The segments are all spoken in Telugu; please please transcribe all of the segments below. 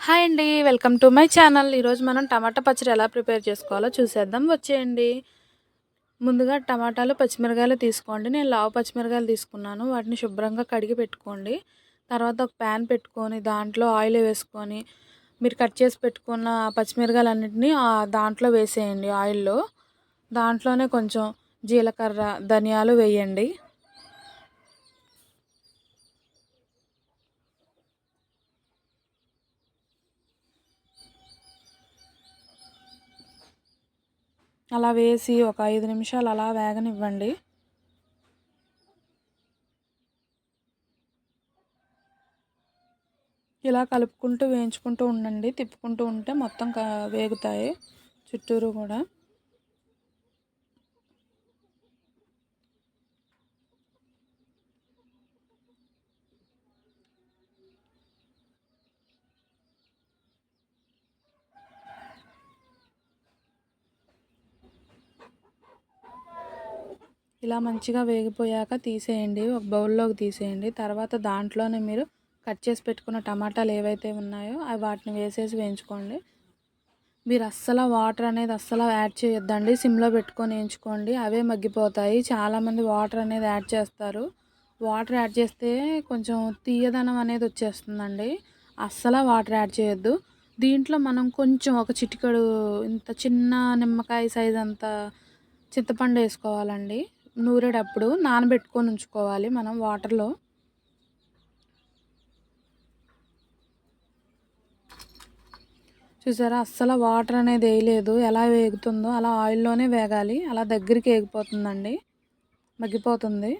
హాయ్ అండి. Welcome to my channel. ఈరోజు మనం టమాటా పచ్చడి ఎలా ప్రిపేర్ చేసుకోవాలో చూసేద్దాం వచ్చేయండి. ముందుగా టమాటాలు, పచ్చిమిరకాయలు తీసుకోండి. నేను లావు పచ్చిమిరకాయలు తీసుకున్నాను. వాటిని శుభ్రంగా కడిగి పెట్టుకోండి. తర్వాత ఒక ప్యాన్ పెట్టుకొని దాంట్లో ఆయిల్ వేసుకొని మీరు కట్ చేసి పెట్టుకున్న పచ్చిమిరకాయలన్నిటిని దాంట్లో వేసేయండి ఆయిల్‌లో. దాంట్లోనే కొంచెం జీలకర్ర, ధనియాలు వేయండి. అలా వేసి ఒక 5 నిమిషాలు అలా వేగనివ్వండి. ఇలా కలుపుకుంటూ వేయించుకుంటూ ఉండండి. తిప్పుకుంటూ ఉంటే మొత్తం వేగుతాయి చుట్టూరు కూడా. ఇలా మంచిగా వేగిపోయాక తీసేయండి. ఒక బౌల్లోకి తీసేయండి. తర్వాత దాంట్లోనే మీరు కట్ చేసి పెట్టుకున్న టమాటాలు ఏవైతే ఉన్నాయో అవి వాటిని వేసేసి వేయించుకోండి. మీరు వాటర్ అనేది యాడ్ చేయొద్దండి. సిమ్లో పెట్టుకొని వేయించుకోండి. అవే మగ్గిపోతాయి. చాలామంది వాటర్ అనేది యాడ్ చేస్తారు. వాటర్ యాడ్ చేస్తే కొంచెం తీయదనం అనేది వచ్చేస్తుందండి. వాటర్ యాడ్ చేయొద్దు. దీంట్లో మనం కొంచెం ఒక చిటికెడు ఇంత చిన్న నిమ్మకాయ సైజ్ అంత చింతపండు వేసుకోవాలండి. నూరేటప్పుడు నానబెట్టుకొని ఉంచుకోవాలి మనం వాటర్లో. చూసారా, వాటర్ అనేది వేయలేదు. ఎలా వేగుతుందో అలా ఆయిల్లోనే వేగాలి. అలా దగ్గరికి వేగిపోతుందండి, మగ్గిపోతుంది.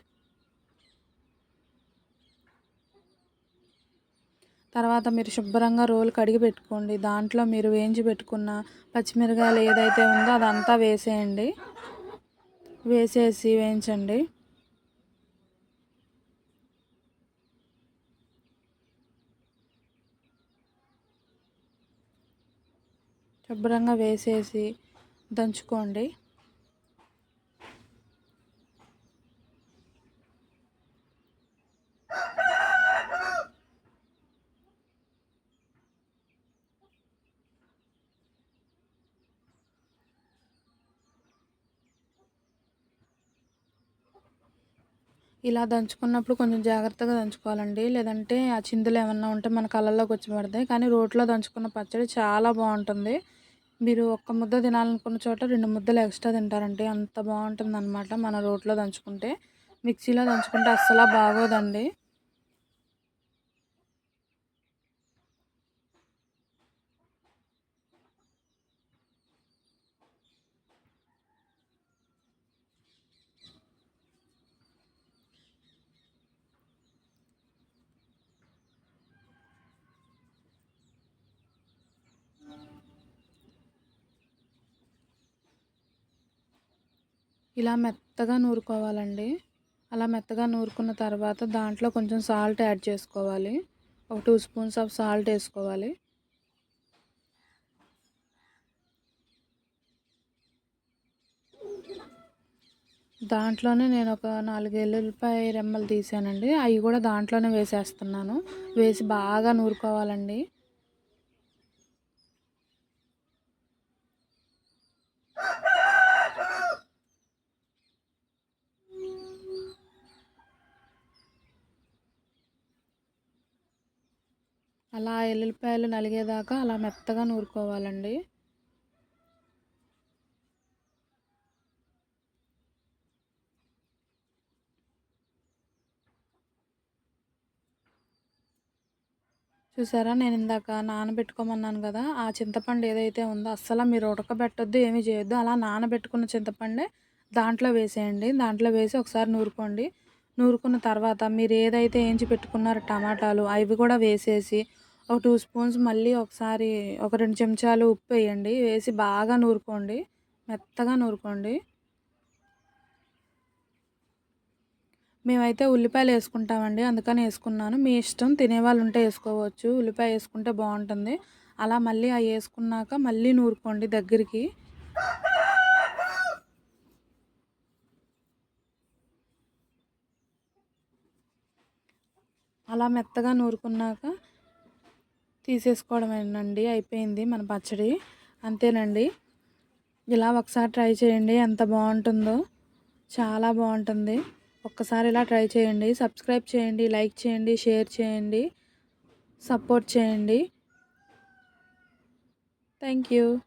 తర్వాత మీరు శుభ్రంగా రోలు కడిగి పెట్టుకోండి. దాంట్లో మీరు వేయించి పెట్టుకున్న పచ్చిమిరకాయలు ఏదైతే ఉందో అదంతా వేసేయండి. వేసేసి వేయించండి. శుభ్రంగా వేసేసి దంచుకోండి. ఇలా దంచుకున్నప్పుడు కొంచెం జాగ్రత్తగా దంచుకోవాలండి. లేదంటే ఆ చిందులు ఏమన్నా ఉంటే మన కళ్ళల్లోకి వచ్చి పడతాయి. కానీ రోట్లో దంచుకున్న పచ్చడి చాలా బాగుంటుంది. మీరు ఒక్క ముద్ద తినాలనుకున్న చోట 2 ముద్దలు ఎక్స్ట్రా తింటారండి. అంత బాగుంటుందన్నమాట మన రోట్లో దంచుకుంటే. మిక్సీలో దంచుకుంటే బాగోదండి. ఇలా మెత్తగా నూరుకోవాలండి. అలా మెత్తగా నూరుకున్న తర్వాత దాంట్లో కొంచెం సాల్ట్ యాడ్ చేసుకోవాలి. ఒక 2 స్పూన్స్ ఆఫ్ సాల్ట్ వేసుకోవాలి. దాంట్లోనే నేను ఒక 4 ఎల్లుల్లిపాయ రెమ్మలు తీసానండి. అవి కూడా దాంట్లోనే వేసేస్తున్నాను. వేసి బాగా నూరుకోవాలండి. అలా ఎల్లుల్లిపాయలు నలిగేదాకా అలా మెత్తగా నూరుకోవాలండి. చూసారా, నేను ఇందాక నానబెట్టుకోమన్నాను కదా, ఆ చింతపండు ఏదైతే ఉందో మీరు ఉడకబెట్టొద్దు, ఏమీ చేయొద్దు. అలా నానబెట్టుకున్న చింతపండే దాంట్లో వేసేయండి. దాంట్లో వేసి ఒకసారి నూరుకోండి. నూరుకున్న తర్వాత మీరు ఏదైతే ఏంచి పెట్టుకున్నారో టమాటాలు అవి కూడా వేసేసి ఒక 2 స్పూన్స్ మళ్ళీ ఒకసారి ఒక 2 చెంచాలు ఉప్పు వేయండి. వేసి బాగా నూరుకోండి. మెత్తగా నూరుకోండి. మేమైతే ఉల్లిపాయలు వేసుకుంటామండి, అందుకని వేసుకున్నాను. మీ ఇష్టం, తినేవాళ్ళు ఉంటే వేసుకోవచ్చు. ఉల్లిపాయ వేసుకుంటే బాగుంటుంది. అలా మళ్ళీ అవి వేసుకున్నాక మళ్ళీ నూరుకోండి దగ్గరికి. అలా మెత్తగా నూరుకున్నాక తీసేసుకోవడమేనండి. అయిపోయింది మన పచ్చడి. అంతేనండి. ఇలా ఒకసారి ట్రై చేయండి. ఎంత బాగుంటుందో, చాలా బాగుంటుంది. ఒక్కసారి ఇలా ట్రై చేయండి. సబ్స్క్రైబ్ చేయండి, లైక్ చేయండి, షేర్ చేయండి, సపోర్ట్ చేయండి. Thank you.